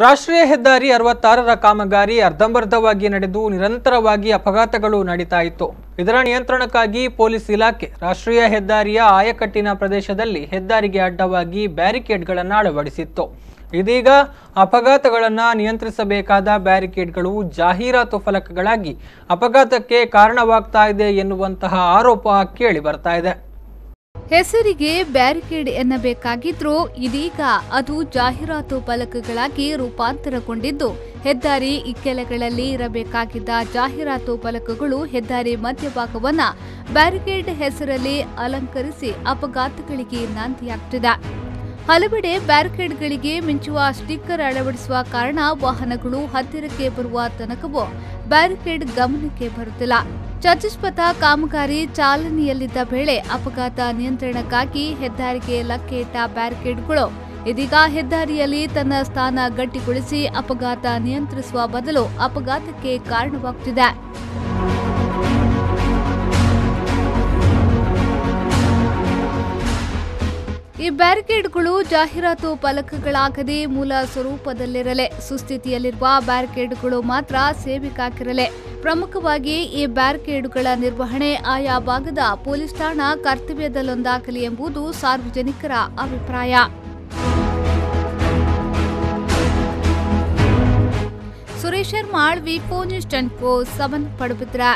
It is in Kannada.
ರಾಷ್ಟ್ರೀಯ ಹೆದ್ದಾರಿ 66ರ ಕಾಮಗಾರಿ ಅರ್ಧಂಬರ್ಧವಾಗಿ ನಡೆದು ನಿರಂತರವಾಗಿ ಅಪಘಾತಗಳು ನಡೀತಾ ಇತ್ತು. ಇದರ ನಿಯಂತ್ರಣಕ್ಕಾಗಿ ಪೊಲೀಸ್ ಇಲಾಖೆ ರಾಷ್ಟ್ರೀಯ ಹೆದ್ದಾರಿಯ ಆಯಕಟ್ಟಿನ ಪ್ರದೇಶದಲ್ಲಿ ಹೆದ್ದಾರಿಗೆ ಅಡ್ಡವಾಗಿ ಬ್ಯಾರಿಕೇಡ್ಗಳನ್ನು ಅಳವಡಿಸಿತ್ತು. ಇದೀಗ ಅಪಘಾತಗಳನ್ನು ನಿಯಂತ್ರಿಸಬೇಕಾದ ಬ್ಯಾರಿಕೇಡ್ಗಳು ಜಾಹೀರಾತು ಫಲಕಗಳಾಗಿ ಅಪಘಾತಕ್ಕೆ ಕಾರಣವಾಗ್ತಾ ಇದೆ ಎನ್ನುವಂತಹ ಆರೋಪ ಕೇಳಿ ಬರ್ತಾ ಇದೆ. ಹೆಸರಿಗೆ ಬ್ಯಾರಿಕೇಡ್ ಎನ್ನಬೇಕಾಗಿದ್ರೂ ಇದೀಗ ಅದು ಜಾಹೀರಾತು ಫಲಕಗಳಾಗಿ ರೂಪಾಂತರಗೊಂಡಿದ್ದು, ಹೆದ್ದಾರಿ ಇಕ್ಕೆಲೆಗಳಲ್ಲಿ ಇರಬೇಕಾಗಿದ್ದ ಜಾಹೀರಾತು ಫಲಕಗಳು ಹೆದ್ದಾರಿ ಮಧ್ಯಭಾಗವನ್ನ ಬ್ಯಾರಿಕೇಡ್ ಹೆಸರಲ್ಲಿ ಅಲಂಕರಿಸಿ ಅಪಘಾತಗಳಿಗೆ ನಾಂದಿಯಾಗ್ತಿದೆ. ಹಲವೆಡೆ ಬ್ಯಾರಿಕೇಡ್ಗಳಿಗೆ ಮಿಂಚುವ ಸ್ಟಿಕ್ಕರ್ ಅಳವಡಿಸುವ ಕಾರಣ ವಾಹನಗಳು ಹತ್ತಿರಕ್ಕೆ ಬರುವ ತನಕವೂ ಬ್ಯಾರಿಕೇಡ್ ಗಮನಕ್ಕೆ ಬರುತ್ತಿಲ್ಲ. ಚತುಷ್ಪಥ ಕಾಮಗಾರಿ ಚಾಲನೆಯಲ್ಲಿದ್ದ ವೇಳೆ ಅಪಘಾತ ನಿಯಂತ್ರಣಕ್ಕಾಗಿ ಹೆದ್ದಾರಿಗೆ ಲಕ್ಕೆ ಇಟ್ಟ ಬ್ಯಾರಿಕೇಡ್ಗಳು ಇದೀಗ ಹೆದ್ದಾರಿಯಲ್ಲಿ ತನ್ನ ಸ್ಥಾನ ಗಟ್ಟಿಗೊಳಿಸಿ ಅಪಘಾತ ನಿಯಂತ್ರಿಸುವ ಬದಲು ಅಪಘಾತಕ್ಕೆ ಕಾರಣವಾಗುತ್ತಿದೆ. ಈ ಬ್ಯಾರಿಕೇಡ್ಗಳು ಜಾಹೀರಾತು ಫಲಕಗಳಾಗದೆ ಮೂಲ ಸ್ವರೂಪದಲ್ಲಿರಲೆ, ಸುಸ್ಥಿತಿಯಲ್ಲಿರುವ ಬ್ಯಾರಿಕೇಡ್ಗಳು ಮಾತ್ರ ಸೇವೆಗಾಗಿರಲೆ. ಪ್ರಮುಖವಾಗಿ ಈ ಬ್ಯಾರಿಕೇಡ್ಗಳ ನಿರ್ವಹಣೆ ಆಯಾ ಭಾಗದ ಪೊಲೀಸ್ ಠಾಣಾ ಕರ್ತವ್ಯದಲ್ಲೊಂದಾಗಲಿ ಎಂಬುದು ಸಾರ್ವಜನಿಕರ ಅಭಿಪ್ರಾಯ. ಸುರೇಶ್ ಶರ್ಮಾಳ್, ವಿ4 ನ್ಯೂಸ್ 10 ಪಡುಬಿದ್ರೆ.